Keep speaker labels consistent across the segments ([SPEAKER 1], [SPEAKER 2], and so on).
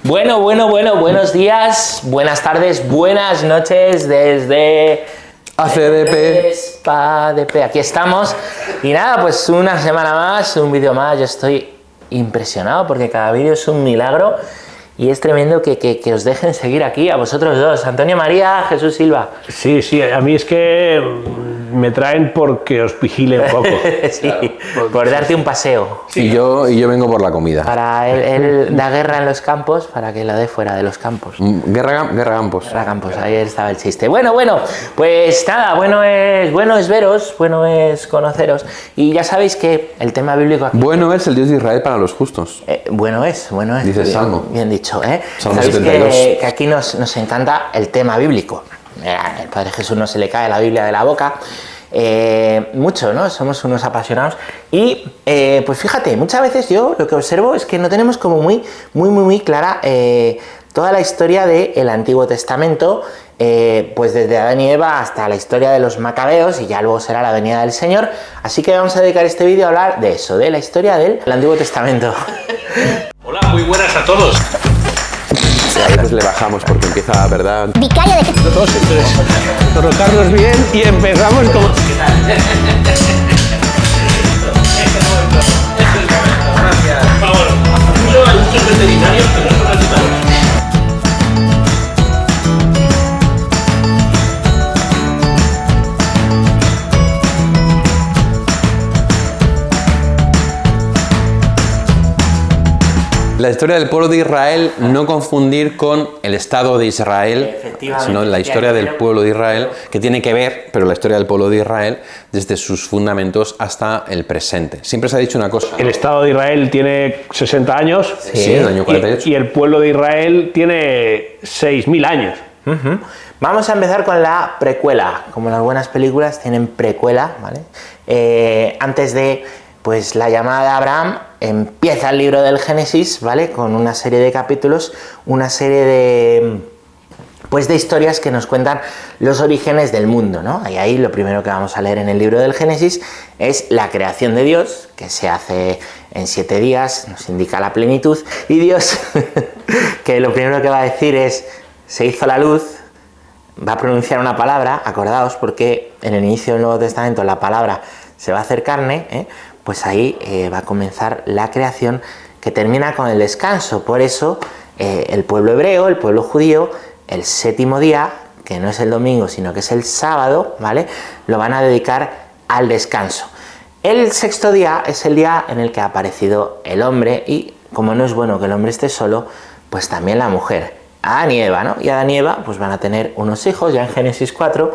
[SPEAKER 1] Buenos días, buenas tardes, buenas noches desde ACDP. Aquí estamos y nada, pues una semana más, un vídeo más. Yo estoy impresionado porque cada vídeo es un milagro y es tremendo que os dejen seguir aquí a vosotros dos, Antonio María, Jesús Silva.
[SPEAKER 2] Sí, a mí es que me traen porque os vigile un poco.
[SPEAKER 1] Sí, por darte un paseo.
[SPEAKER 3] Sí. Y yo vengo por la comida.
[SPEAKER 1] Para él da guerra en los campos, para que la dé fuera de los campos.
[SPEAKER 3] Guerra campos.
[SPEAKER 1] Guerra campos, ahí estaba el chiste. Bueno, pues nada, bueno es veros, bueno es conoceros. Y ya sabéis que el tema bíblico aquí...
[SPEAKER 3] Bueno es el Dios de Israel para los justos.
[SPEAKER 1] Bueno es.
[SPEAKER 3] Dice el Salmo.
[SPEAKER 1] Bien dicho, ¿eh?
[SPEAKER 3] Salmo
[SPEAKER 1] Sabéis
[SPEAKER 3] 72.
[SPEAKER 1] que aquí nos encanta el tema bíblico. El Padre Jesús no se le cae la Biblia de la boca. Mucho, ¿no? Somos unos apasionados y pues fíjate, muchas veces yo lo que observo es que no tenemos como muy clara toda la historia del Antiguo Testamento, pues desde Adán y Eva hasta la historia de los macabeos y ya luego será la venida del Señor, así que vamos a dedicar este vídeo a hablar de eso, de la historia del Antiguo Testamento.
[SPEAKER 2] Hola, muy buenas a todos.
[SPEAKER 3] A veces le bajamos porque empieza, ¿verdad?
[SPEAKER 4] Vicario de Cristo.
[SPEAKER 2] Entonces, colocarnos bien y empezamos como... Gracias. Por favor, acuso a muchos veterinarios que no son veterinarios.
[SPEAKER 3] La historia del pueblo de Israel, no confundir con el Estado de Israel, sino la historia del pueblo de Israel, que tiene que ver, pero la historia del pueblo de Israel, desde sus fundamentos hasta el presente. Siempre se ha dicho una cosa.
[SPEAKER 2] El Estado de Israel tiene 60 años.
[SPEAKER 3] Sí, el año 48.
[SPEAKER 2] Y el pueblo de Israel tiene 6.000 años.
[SPEAKER 1] Vamos a empezar con la precuela. Como las buenas películas tienen precuela, ¿vale? Antes de pues la llamada de Abraham, empieza el libro del Génesis, ¿vale? Con una serie de capítulos, una serie de historias que nos cuentan los orígenes del mundo, ¿no? Y ahí lo primero que vamos a leer en el libro del Génesis es la creación de Dios, que se hace en 7 días, nos indica la plenitud, y Dios, que lo primero que va a decir es, se hizo la luz, va a pronunciar una palabra, acordaos, porque en el inicio del Nuevo Testamento la palabra se va a hacer carne, pues ahí va a comenzar la creación que termina con el descanso. Por eso el pueblo hebreo, el pueblo judío, el 7º día, que no es el domingo sino que es el sábado, ¿vale?, lo van a dedicar al descanso. El 6º día es el día en el que ha aparecido el hombre y como no es bueno que el hombre esté solo, pues también la mujer, Adán y Eva, ¿no? Y Adán y Eva pues van a tener unos hijos, ya en Génesis 4.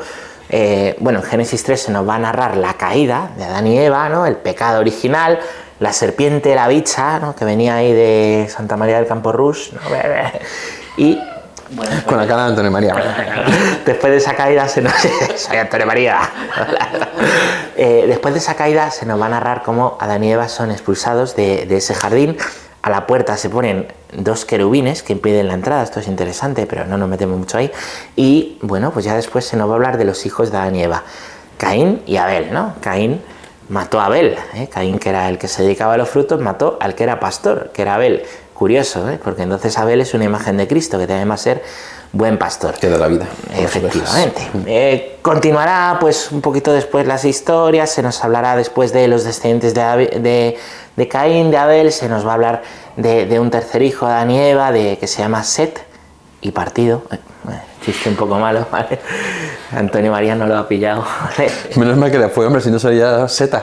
[SPEAKER 1] En Génesis 3 se nos va a narrar la caída de Adán y Eva, ¿no? El pecado original, la serpiente, la bicha, ¿no?, que venía ahí de Santa María del Campo Rouge, ¿no? Y bueno,
[SPEAKER 3] Con la cara de Antonio María.
[SPEAKER 1] después de esa caída se nos... Soy Antonio María. Después de esa caída se nos va a narrar cómo Adán y Eva son expulsados de ese jardín. A la puerta se ponen 2 querubines que impiden la entrada. Esto es interesante, pero no nos metemos mucho ahí. Y bueno, pues ya después se nos va a hablar de los hijos de Adán y Eva, Caín y Abel, ¿no? Caín mató a Abel, Caín, que era el que se dedicaba a los frutos, mató al que era pastor, que era Abel. Curioso, porque entonces Abel es una imagen de Cristo, que también va a ser buen pastor.
[SPEAKER 3] Que da la vida.
[SPEAKER 1] Efectivamente. Continuará pues un poquito después las historias, se nos hablará después de los descendientes de Caín, de Abel, se nos va a hablar de un tercer hijo de Adán y Eva, que se llama Set y partido. Chiste un poco malo, ¿vale? Antonio María no lo ha pillado, ¿vale?
[SPEAKER 3] Menos mal que fue hombre, si no sería Zeta.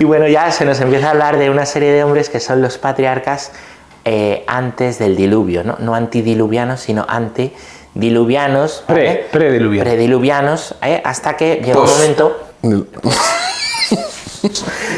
[SPEAKER 1] Y bueno, ya se nos empieza a hablar de una serie de hombres que son los patriarcas antes del diluvio, ¿no? No antidiluvianos, sino antediluvianos, ¿vale? Prediluvianos, hasta que llega un momento...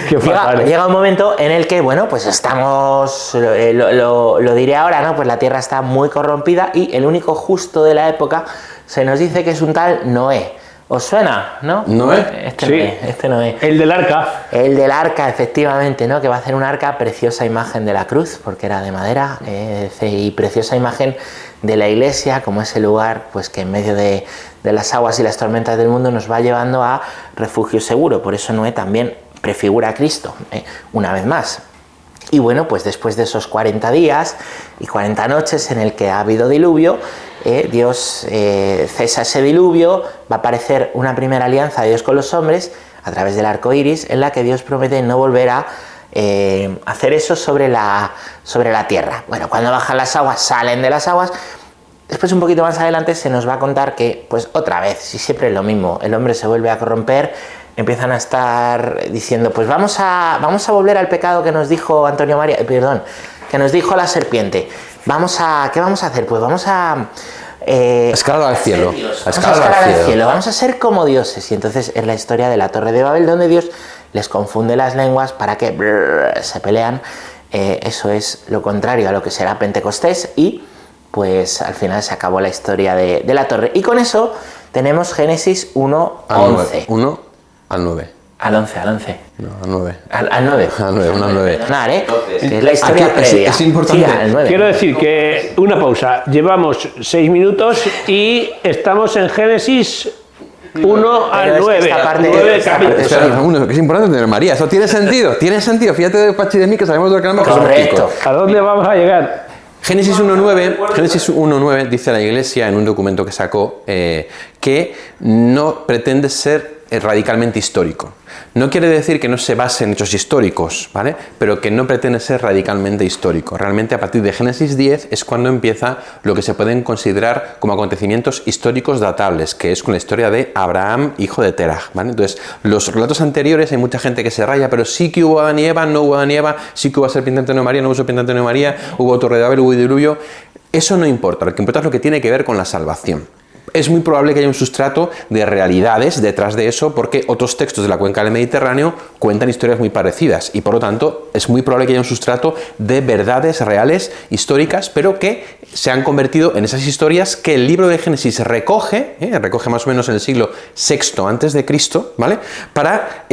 [SPEAKER 1] Llega un momento en el que, bueno, pues estamos, lo diré ahora, ¿no? Pues la tierra está muy corrompida y el único justo de la época se nos dice que es un tal Noé. ¿Os suena, no?
[SPEAKER 3] ¿Noé?
[SPEAKER 1] Este Noé.
[SPEAKER 2] El del arca.
[SPEAKER 1] El del arca, efectivamente, ¿no? Que va a hacer un arca, preciosa imagen de la cruz, porque era de madera, y preciosa imagen de la iglesia, como ese lugar, pues que en medio de las aguas y las tormentas del mundo nos va llevando a refugio seguro. Por eso Noé también prefigura a Cristo, una vez más. Y bueno, pues después de esos 40 días y 40 noches en el que ha habido diluvio, Dios cesa ese diluvio, va a aparecer una primera alianza de Dios con los hombres a través del arco iris, en la que Dios promete no volver a hacer eso sobre la tierra. Bueno, cuando bajan las aguas, salen de las aguas. Después, un poquito más adelante, se nos va a contar que, pues otra vez, si siempre es lo mismo, el hombre se vuelve a corromper, empiezan a estar diciendo, pues vamos a volver al pecado que nos dijo Antonio María, que nos dijo la serpiente. ¿Qué vamos a hacer? Pues vamos a
[SPEAKER 3] escalar al cielo.
[SPEAKER 1] Vamos a ser como dioses. Y entonces es la historia de la Torre de Babel, donde Dios les confunde las lenguas para que se pelean. Eso es lo contrario a lo que será Pentecostés, y pues al final se acabó la historia de la torre. Y con eso tenemos Génesis 1 a 11.
[SPEAKER 3] 1 al 9.
[SPEAKER 1] Al 11.
[SPEAKER 3] No, al 9.
[SPEAKER 1] Al 9.
[SPEAKER 3] Al 9, 1 al 9.
[SPEAKER 1] Que es la historia previa.
[SPEAKER 3] Es importante.
[SPEAKER 1] Sí, al 9.
[SPEAKER 2] Quiero decir que, una pausa, llevamos 6 minutos y estamos en Génesis 1 al 9.
[SPEAKER 1] Esta parte,
[SPEAKER 3] Espera, que es importante tener María. Eso tiene sentido. Fíjate de Pachi de mí, que sabemos de lo que hablamos.
[SPEAKER 1] Correcto.
[SPEAKER 2] ¿A dónde vamos a llegar?
[SPEAKER 3] Génesis 1.9 dice la Iglesia en un documento que sacó que no pretende ser radicalmente histórico. No quiere decir que no se base en hechos históricos, ¿vale? Pero que no pretende ser radicalmente histórico. Realmente a partir de Génesis 10 es cuando empieza lo que se pueden considerar como acontecimientos históricos datables, que es con la historia de Abraham, hijo de Terah, ¿vale? Entonces, los relatos anteriores hay mucha gente que se raya, pero sí que hubo Adán y Eva, no hubo Adán y Eva, sí que hubo serpiente Antonio María, no hubo serpiente Antonio María, hubo Torre de Babel, hubo diluvio. Eso no importa, lo que importa es lo que tiene que ver con la salvación. Es muy probable que haya un sustrato de realidades detrás de eso, porque otros textos de la cuenca del Mediterráneo cuentan historias muy parecidas, y por lo tanto es muy probable que haya un sustrato de verdades reales, históricas, pero que se han convertido en esas historias que el libro de Génesis recoge más o menos en el siglo VI antes de Cristo, ¿vale? Para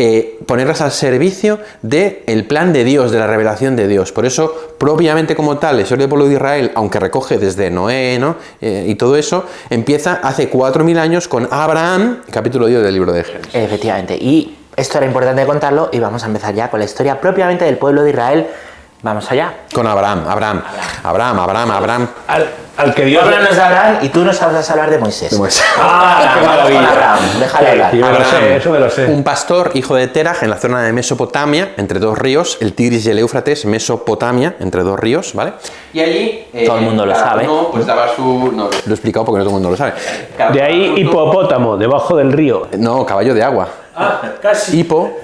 [SPEAKER 3] ponerlas al servicio del plan de Dios, de la revelación de Dios. Por eso, propiamente como tal, la historia del pueblo de Israel, aunque recoge desde Noé, ¿no? Y todo eso, empieza hace 4.000 años con Abraham, capítulo 10 del libro de Génesis.
[SPEAKER 1] Efectivamente, y esto era importante contarlo, y vamos a empezar ya con la historia propiamente del pueblo de Israel. Vamos allá.
[SPEAKER 3] Con Abraham.
[SPEAKER 2] Al que Dios...
[SPEAKER 1] Háblanos de Abraham y tú nos vas a hablar de Moisés.
[SPEAKER 2] ¡Ah, qué maravilla!
[SPEAKER 1] Abraham, déjale hablar.
[SPEAKER 2] Yo me lo sé, eso me lo sé.
[SPEAKER 3] Un pastor, hijo de Terah, en la zona de Mesopotamia, entre dos ríos, el Tigris y el Éufrates, Mesopotamia, entre dos ríos, ¿vale? Y allí...
[SPEAKER 1] todo el mundo lo sabe.
[SPEAKER 3] No, pues daba su... No, lo he explicado porque no todo el mundo lo sabe.
[SPEAKER 2] De ahí hipopótamo, debajo del río.
[SPEAKER 3] No, caballo de agua.
[SPEAKER 2] Ah, casi.
[SPEAKER 3] Hipo,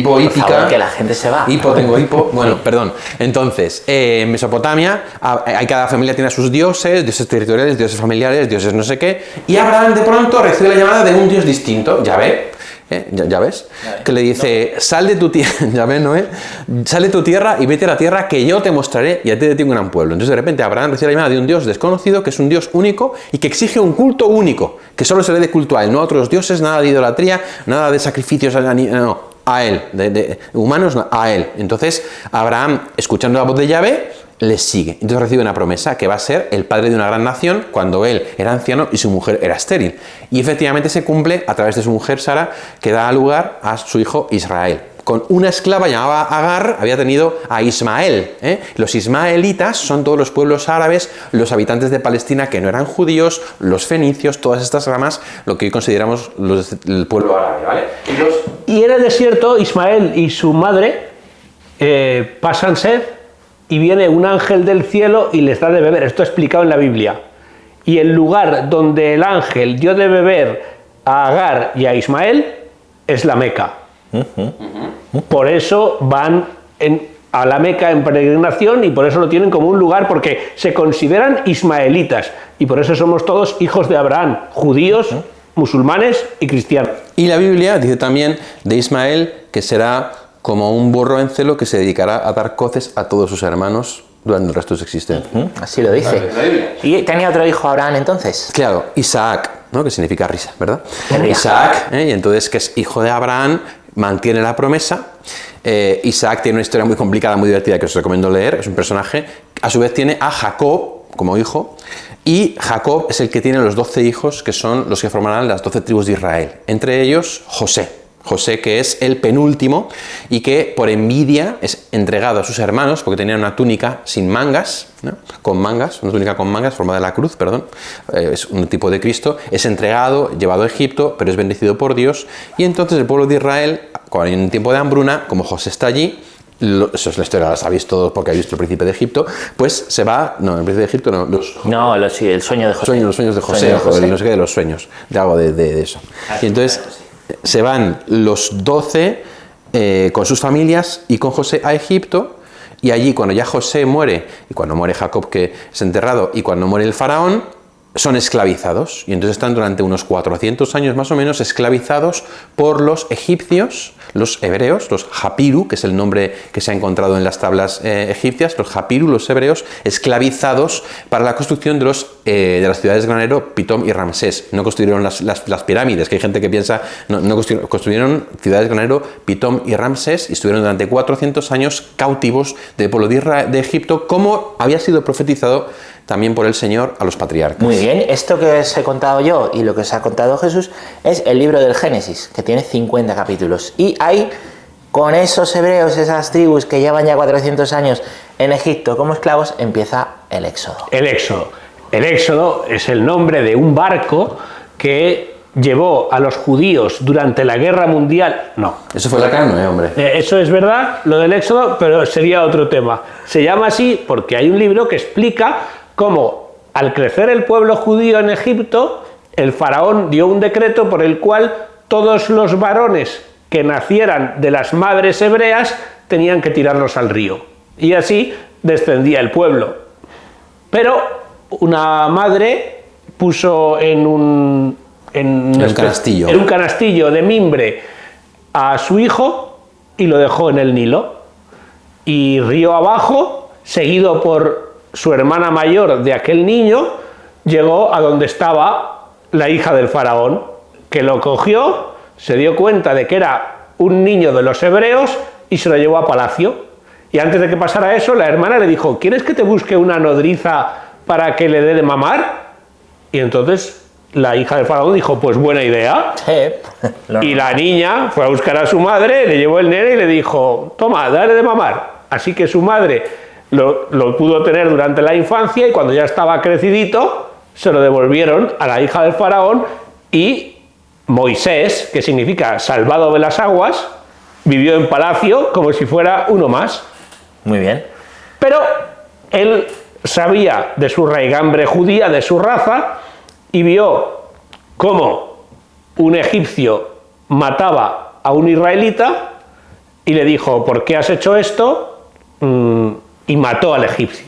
[SPEAKER 1] Por
[SPEAKER 3] hípica.
[SPEAKER 1] favor, que la gente se va.
[SPEAKER 3] Tengo hipo. Bueno, perdón. Entonces, en Mesopotamia, cada familia tiene a sus dioses territoriales, dioses familiares, dioses no sé qué. Y Abraham de pronto recibe la llamada de un dios distinto, Yahvé. ¿Ya ves? Que le dice, sal de tu tierra, ya ves, Noé, sal de tu tierra y vete a la tierra que yo te mostraré y a ti te tengo un gran pueblo. Entonces de repente Abraham recibe la llamada de un dios desconocido, que es un dios único y que exige un culto único, que solo se le dé culto a él, no a otros dioses, nada de idolatría, nada de sacrificios, no, a él, de humanos, no, a él. Entonces Abraham, escuchando la voz de Yahvé, les sigue. Entonces recibe una promesa que va a ser el padre de una gran nación cuando él era anciano y su mujer era estéril. Y efectivamente se cumple a través de su mujer Sara, que da lugar a su hijo Israel. Con una esclava llamada Agar había tenido a Ismael. Los ismaelitas son todos los pueblos árabes, los habitantes de Palestina que no eran judíos, los fenicios, todas estas ramas, lo que hoy consideramos el pueblo árabe, ¿vale?
[SPEAKER 2] Y en el desierto, Ismael y su madre pasan sed, y viene un ángel del cielo y les da de beber. Esto explicado en la Biblia. Y el lugar donde el ángel dio de beber a Agar y a Ismael es la Meca. Por eso van a la Meca en peregrinación, y por eso lo tienen como un lugar, porque se consideran ismaelitas, y por eso somos todos hijos de Abraham, judíos, musulmanes y cristianos.
[SPEAKER 3] Y la Biblia dice también de Ismael que será como un burro en celo que se dedicará a dar coces a todos sus hermanos durante el resto de su existencia.
[SPEAKER 1] Así lo dice. ¿Y tenía otro hijo Abraham entonces?
[SPEAKER 3] Claro, Isaac, ¿no? Que significa risa, ¿verdad?
[SPEAKER 1] Risa.
[SPEAKER 3] Isaac, y entonces que es hijo de Abraham, mantiene la promesa. Isaac tiene una historia muy complicada, muy divertida, que os recomiendo leer, es un personaje. A su vez tiene a Jacob como hijo, y Jacob es el que tiene los 12 hijos, que son los que formarán las 12 tribus de Israel, entre ellos José. José, que es el penúltimo y que por envidia es entregado a sus hermanos porque tenía una túnica sin mangas, ¿no? Con mangas, una túnica con mangas, formada de la cruz, perdón, es un tipo de Cristo, es entregado, llevado a Egipto, pero es bendecido por Dios, y entonces el pueblo de Israel, cuando hay un tiempo de hambruna, como José está allí, eso es la historia, la sabéis todos porque habéis visto el príncipe de Egipto, pues se va, no, el príncipe de Egipto no,
[SPEAKER 1] el sueño de José.
[SPEAKER 3] Los sueños de José, no sé qué de los sueños, de algo de eso. Y entonces se van los 12 con sus familias y con José a Egipto, y allí cuando ya José muere, y cuando muere Jacob que es enterrado, y cuando muere el faraón, son esclavizados, y entonces están durante unos 400 años más o menos esclavizados por los egipcios, los hebreos, los Hapiru, que es el nombre que se ha encontrado en las tablas egipcias, los Hapiru, los hebreos, esclavizados para la construcción de las ciudades granero Pitom y Ramsés. No construyeron las pirámides, que hay gente que piensa, construyeron ciudades granero Pitom y Ramsés, y estuvieron durante 400 años cautivos del pueblo de Egipto, como había sido profetizado también por el Señor a los patriarcas.
[SPEAKER 1] Muy bien, esto que os he contado yo y lo que os ha contado Jesús es el libro del Génesis, que tiene 50 capítulos. Y ahí, con esos hebreos, esas tribus que llevan ya 400 años en Egipto como esclavos, empieza el Éxodo.
[SPEAKER 2] El Éxodo. El Éxodo es el nombre de un barco que llevó a los judíos durante la Guerra Mundial. No.
[SPEAKER 3] Eso fue la carne, hombre.
[SPEAKER 2] Eso es verdad, lo del Éxodo, pero sería otro tema. Se llama así porque hay un libro que explica cómo, al crecer el pueblo judío en Egipto, el faraón dio un decreto por el cual todos los varones que nacieran de las madres hebreas tenían que tirarlos al río. Y así descendía el pueblo. Pero una madre puso en un canastillo de mimbre a su hijo y lo dejó en el Nilo. Y río abajo, seguido por su hermana mayor de aquel niño, llegó a donde estaba la hija del faraón, que lo cogió, se dio cuenta de que era un niño de los hebreos y se lo llevó a palacio. Y antes de que pasara eso, la hermana le dijo: ¿quieres que te busque una nodriza para que le dé de mamar? Y entonces la hija del faraón dijo: pues buena idea. Y la niña fue a buscar a su madre, le llevó el nene y le dijo: toma, dale de mamar. Así que su madre lo pudo tener durante la infancia, y cuando ya estaba crecidito se lo devolvieron a la hija del faraón, y Moisés, que significa salvado de las aguas, vivió en palacio como si fuera uno más.
[SPEAKER 1] Muy bien.
[SPEAKER 2] Pero él sabía de su raigambre judía, de su raza, y vio cómo un egipcio mataba a un israelita y le dijo: ¿por qué has hecho esto? Y mató al egipcio.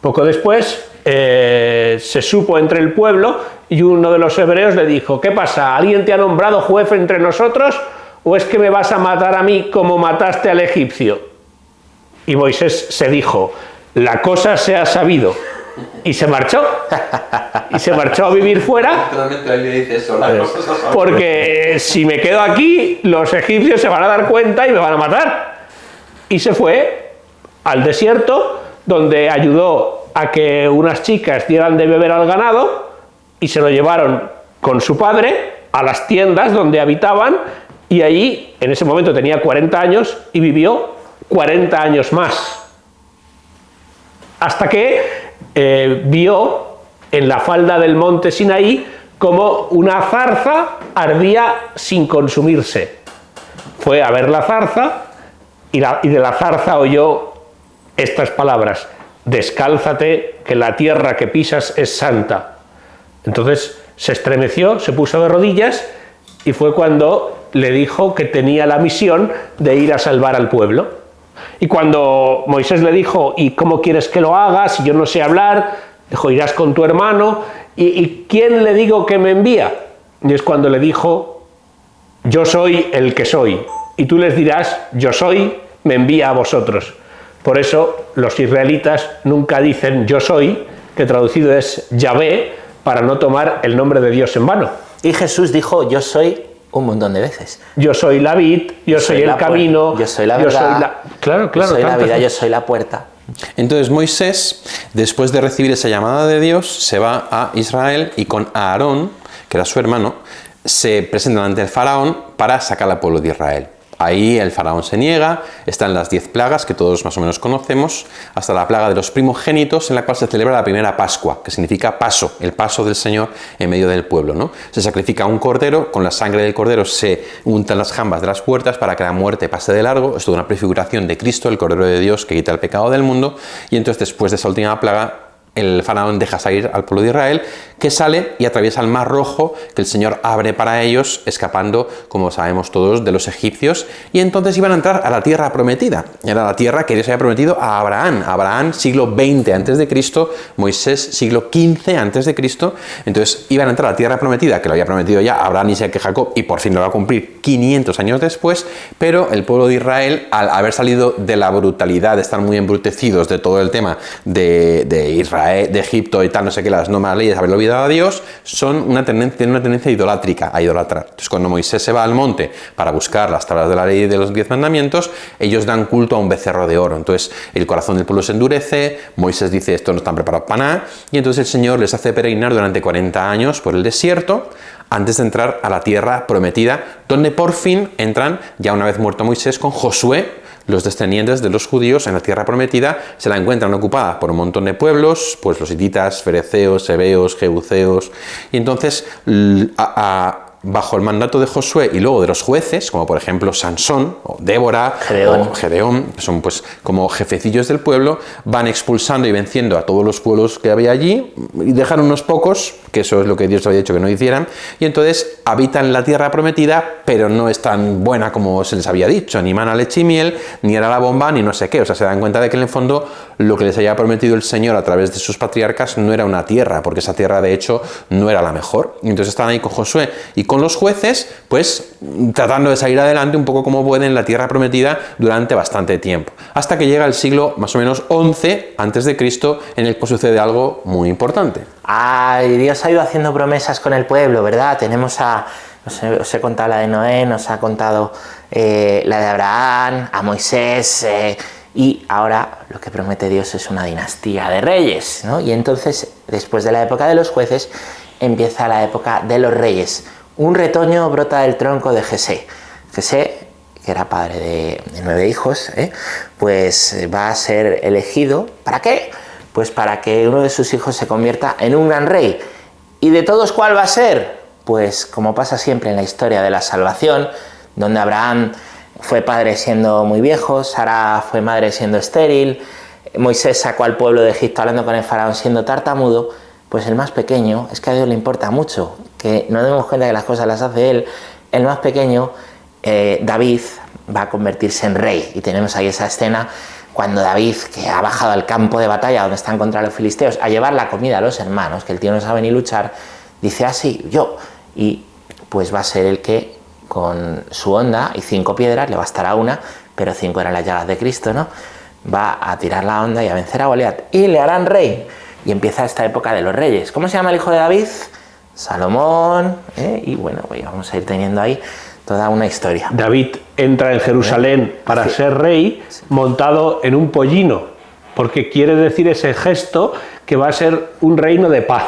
[SPEAKER 2] Poco después se supo entre el pueblo, y uno de los hebreos le dijo: ¿qué pasa? ¿Alguien te ha nombrado juez entre nosotros, o es que me vas a matar a mí como mataste al egipcio? Y Moisés se dijo: la cosa se ha sabido. Y se marchó. Y se marchó a vivir fuera. Porque si me quedo aquí, los egipcios se van a dar cuenta y me van a matar. Y se fue al desierto, donde ayudó a que unas chicas dieran de beber al ganado, y se lo llevaron con su padre a las tiendas donde habitaban, y allí, en ese momento tenía 40 años, y vivió 40 años más. Hasta que vio en la falda del monte Sinaí como una zarza ardía sin consumirse. Fue a ver la zarza, y de la zarza oyó estas palabras: descálzate, que la tierra que pisas es santa. Entonces se estremeció, se puso de rodillas, y fue cuando le dijo que tenía la misión de ir a salvar al pueblo. Y cuando Moisés le dijo: ¿y cómo quieres que lo haga si yo no sé hablar? Dijo: irás con tu hermano. ¿Y quién le digo que me envía? Y es cuando le dijo: yo soy el que soy. Y tú les dirás: yo soy, me envía a vosotros. Por eso los israelitas nunca dicen yo soy, que traducido es Yahvé, para no tomar el nombre de Dios en vano.
[SPEAKER 1] Y Jesús dijo: yo soy, un montón de veces.
[SPEAKER 2] Yo soy la vid, yo soy el camino,
[SPEAKER 1] yo soy la verdad,
[SPEAKER 2] Claro,
[SPEAKER 1] yo soy la vida, yo soy la puerta.
[SPEAKER 3] Entonces Moisés, después de recibir esa llamada de Dios, se va a Israel, y con Aarón, que era su hermano, se presentan ante el faraón para sacar al pueblo de Israel. Ahí el faraón se niega, están las 10 plagas que todos más o menos conocemos, hasta la plaga de los primogénitos, en la cual se celebra la primera Pascua, que significa paso, el paso del Señor en medio del pueblo, ¿no? Se sacrifica un cordero, con la sangre del cordero se untan las jambas de las puertas para que la muerte pase de largo. Es toda una prefiguración de Cristo, el Cordero de Dios que quita el pecado del mundo, y entonces después de esa última plaga, el faraón deja salir al pueblo de Israel, que sale y atraviesa el Mar Rojo, que el Señor abre para ellos, escapando, como sabemos todos, de los egipcios, y entonces iban a entrar a la tierra prometida. Era la tierra que Dios había prometido a Abraham. Abraham, siglo XX a.C., Moisés, siglo XV a.C., entonces iban a entrar a la tierra prometida, que lo había prometido ya Abraham, Isaac y Jacob, y por fin lo va a cumplir 500 años después, pero el pueblo de Israel, al haber salido de la brutalidad, de estar muy embrutecidos de todo el tema de Israel, de Egipto y tal, no sé qué, las nuevas leyes, haberlo olvidado a Dios, tienen una tendencia idolátrica, a idolatrar. Entonces, cuando Moisés se va al monte para buscar las tablas de la ley de los 10 mandamientos, ellos dan culto a un becerro de oro. Entonces, el corazón del pueblo se endurece, Moisés dice, esto no están preparados para nada, y entonces el Señor les hace peregrinar durante 40 años por el desierto, antes de entrar a la tierra prometida, donde por fin entran, ya una vez muerto Moisés, con Josué. Los descendientes de los judíos en la tierra prometida se la encuentran ocupada por un montón de pueblos, pues los hititas, fereceos, heveos, jebuseos, y entonces bajo el mandato de Josué y luego de los jueces, como por ejemplo Sansón o Débora o Gedeón, que son pues como jefecillos del pueblo, van expulsando y venciendo a todos los pueblos que había allí y dejan unos pocos, que eso es lo que Dios había dicho que no hicieran, y entonces habitan la tierra prometida, pero no es tan buena como se les había dicho, ni mana, leche y miel, ni era la bomba, ni no sé qué. O sea, se dan cuenta de que en el fondo lo que les había prometido el Señor a través de sus patriarcas no era una tierra, porque esa tierra de hecho no era la mejor. Y entonces están ahí con Josué y con los jueces, pues tratando de salir adelante un poco como pueden en la tierra prometida durante bastante tiempo, hasta que llega el siglo más o menos 11 a.C., en el que sucede algo muy importante.
[SPEAKER 1] Ay, Dios ha ido haciendo promesas con el pueblo, ¿verdad? Tenemos os he contado la de Noé, nos ha contado la de Abraham, a Moisés, y ahora lo que promete Dios es una dinastía de reyes, ¿no? Y entonces, después de la época de los jueces, empieza la época de los reyes. Un retoño brota del tronco de Jesé. Jesé, que era padre de 9 hijos, pues va a ser elegido. ¿Para qué? Pues para que uno de sus hijos se convierta en un gran rey. ¿Y de todos cuál va a ser? Pues como pasa siempre en la historia de la salvación, donde Abraham fue padre siendo muy viejo, Sara fue madre siendo estéril, Moisés sacó al pueblo de Egipto hablando con el faraón siendo tartamudo, pues el más pequeño, es que a Dios le importa mucho, que no demos cuenta que las cosas las hace él, el más pequeño, David, va a convertirse en rey. Y tenemos ahí esa escena cuando David, que ha bajado al campo de batalla donde están contra los filisteos a llevar la comida a los hermanos, que el tío no sabe ni luchar, dice así, yo, y pues va a ser el que con su honda y 5 piedras, le bastará una, pero 5 eran las llagas de Cristo, ¿no? Va a tirar la honda y a vencer a Goliat y le harán rey. Y empieza esta época de los reyes. ¿Cómo se llama el hijo de David? Salomón, y bueno, pues vamos a ir teniendo ahí toda una historia.
[SPEAKER 2] David entra en Jerusalén para ser rey montado en un pollino, porque quiere decir ese gesto que va a ser un reino de paz.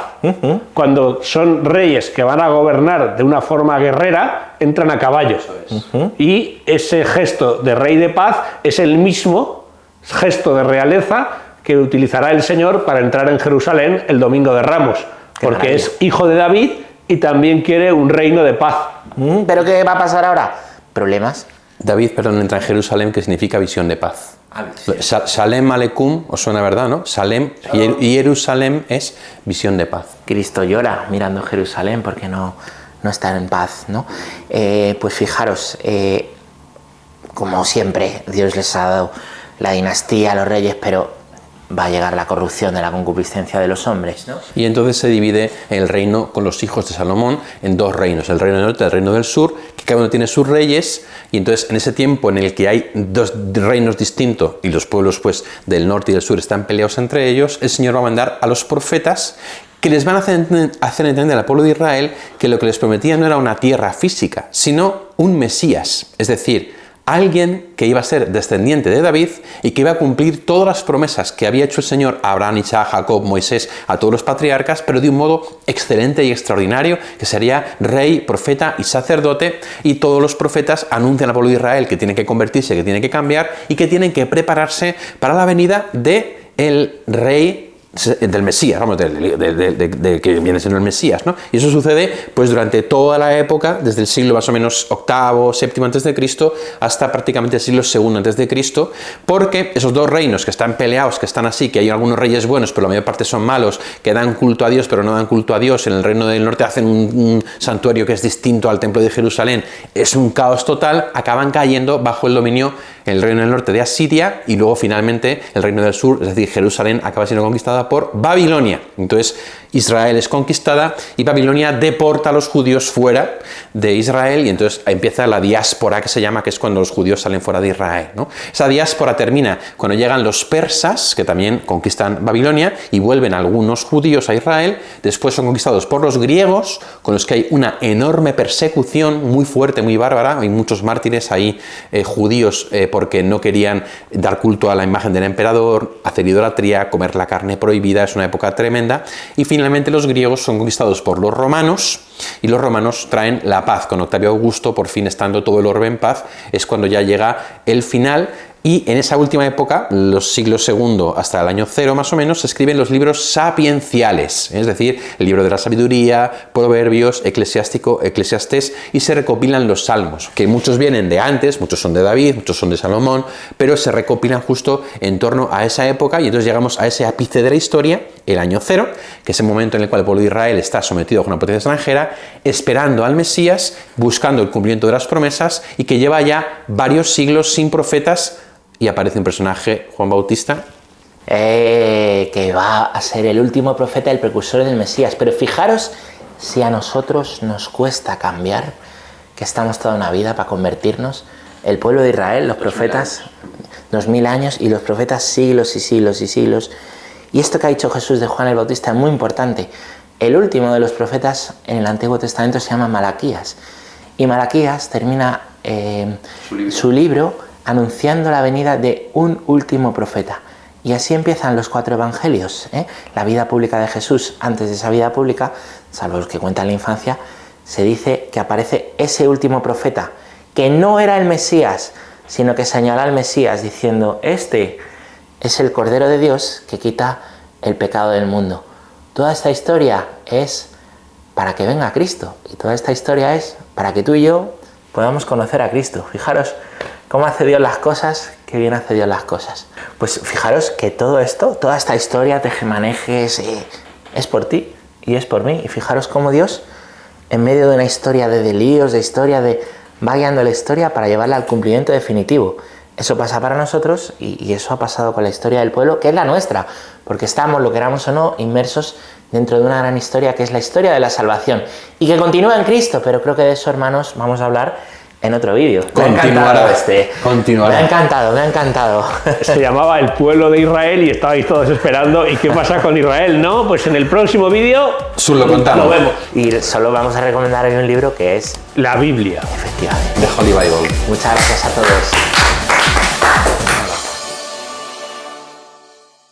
[SPEAKER 2] Cuando son reyes que van a gobernar de una forma guerrera, entran a caballo. Y ese gesto de rey de paz es el mismo gesto de realeza que utilizará el Señor para entrar en Jerusalén el Domingo de Ramos, porque es hijo de David y también quiere un reino de paz.
[SPEAKER 1] ¿Pero qué va a pasar ahora? ¿Problemas?
[SPEAKER 3] David, perdón, entra en Jerusalén, que significa visión de paz. Salem Alecum, os suena, ¿verdad? ¿No? Salem y Jerusalén es visión de paz.
[SPEAKER 1] Cristo llora mirando Jerusalén porque no está en paz, ¿no? Pues fijaros, como siempre, Dios les ha dado la dinastía a los reyes, pero va a llegar la corrupción de la concupiscencia de los hombres, ¿no?
[SPEAKER 3] Y entonces se divide el reino con los hijos de Salomón en 2 reinos, el reino del norte y el reino del sur, que cada uno tiene sus reyes, y entonces en ese tiempo en el que hay 2 reinos distintos y los pueblos pues del norte y del sur están peleados entre ellos, el Señor va a mandar a los profetas que les van a hacer entender al pueblo de Israel que lo que les prometía no era una tierra física, sino un Mesías, es decir, alguien que iba a ser descendiente de David y que iba a cumplir todas las promesas que había hecho el Señor a Abraham, Isaac, Jacob, Moisés, a todos los patriarcas, pero de un modo excelente y extraordinario, que sería rey, profeta y sacerdote, y todos los profetas anuncian al pueblo de Israel que tiene que convertirse, que tiene que cambiar y que tienen que prepararse para la venida de el rey del Mesías, vamos, de que viene siendo el Mesías, ¿no? Y eso sucede pues durante toda la época, desde el siglo más o menos octavo, séptimo antes de Cristo, hasta prácticamente el siglo segundo antes de Cristo, porque esos dos reinos que están peleados, que están así, que hay algunos reyes buenos, pero la mayor parte son malos, que dan culto a Dios, pero no dan culto a Dios, en el reino del norte hacen un santuario que es distinto al templo de Jerusalén, es un caos total, acaban cayendo bajo el dominio el reino del norte de Asiria y luego finalmente el reino del sur, es decir, Jerusalén acaba siendo conquistada por Babilonia. Entonces Israel es conquistada y Babilonia deporta a los judíos fuera de Israel y entonces empieza la diáspora que se llama, que es cuando los judíos salen fuera de Israel, ¿no? Esa diáspora termina cuando llegan los persas, que también conquistan Babilonia y vuelven algunos judíos a Israel, después son conquistados por los griegos, con los que hay una enorme persecución muy fuerte, muy bárbara, hay muchos mártires ahí judíos porque no querían dar culto a la imagen del emperador, hacer idolatría, comer la carne prohibida, es una época tremenda, y finalmente los griegos son conquistados por los romanos, y los romanos traen la paz, con Octavio Augusto por fin estando todo el orbe en paz, es cuando ya llega el final. Y en esa última época, los siglos segundo hasta el año 0 más o menos, se escriben los libros sapienciales, es decir, el libro de la sabiduría, Proverbios, Eclesiástico, Eclesiastés, y se recopilan los salmos, que muchos vienen de antes, muchos son de David, muchos son de Salomón, pero se recopilan justo en torno a esa época y entonces llegamos a ese ápice de la historia, el año 0, que es el momento en el cual el pueblo de Israel está sometido a una potencia extranjera, esperando al Mesías, buscando el cumplimiento de las promesas y que lleva ya varios siglos sin profetas. Y aparece un personaje, Juan Bautista,
[SPEAKER 1] que va a ser el último profeta, el precursor del Mesías. Pero fijaros si a nosotros nos cuesta cambiar, que estamos toda una vida para convertirnos. El pueblo de Israel, los profetas, 2000 años, y los profetas siglos y siglos y siglos. Y esto que ha dicho Jesús de Juan el Bautista es muy importante. El último de los profetas en el Antiguo Testamento se llama Malaquías. Y Malaquías termina su libro anunciando la venida de un último profeta. Y así empiezan los 4 evangelios, ¿eh? La vida pública de Jesús. Antes de esa vida pública, salvo los que cuentan la infancia, se dice que aparece ese último profeta, que no era el Mesías, sino que señala al Mesías diciendo: este es el Cordero de Dios que quita el pecado del mundo. Toda esta historia es para que venga Cristo, y toda esta historia es para que tú y yo podamos conocer a Cristo. Fijaros cómo hace Dios las cosas, qué bien hace Dios las cosas. Pues fijaros que todo esto, toda esta historia, tejemanejes, es por ti y es por mí. Y fijaros cómo Dios, en medio de una historia de delíos, va guiando la historia para llevarla al cumplimiento definitivo. Eso pasa para nosotros y eso ha pasado con la historia del pueblo, que es la nuestra, porque estamos, lo queramos o no, inmersos dentro de una gran historia que es la historia de la salvación y que continúa en Cristo, pero creo que de eso, hermanos, vamos a hablar en otro vídeo.
[SPEAKER 3] Continuará.
[SPEAKER 1] Me ha encantado.
[SPEAKER 2] Se llamaba El pueblo de Israel y estabais todos esperando. ¿Y qué pasa con Israel? No, pues en el próximo vídeo
[SPEAKER 3] lo contamos.
[SPEAKER 2] Lo vemos.
[SPEAKER 1] Y solo vamos a recomendar hoy un libro que es
[SPEAKER 2] la Biblia.
[SPEAKER 1] Efectivamente.
[SPEAKER 3] The Holy Bible.
[SPEAKER 1] Muchas gracias a todos.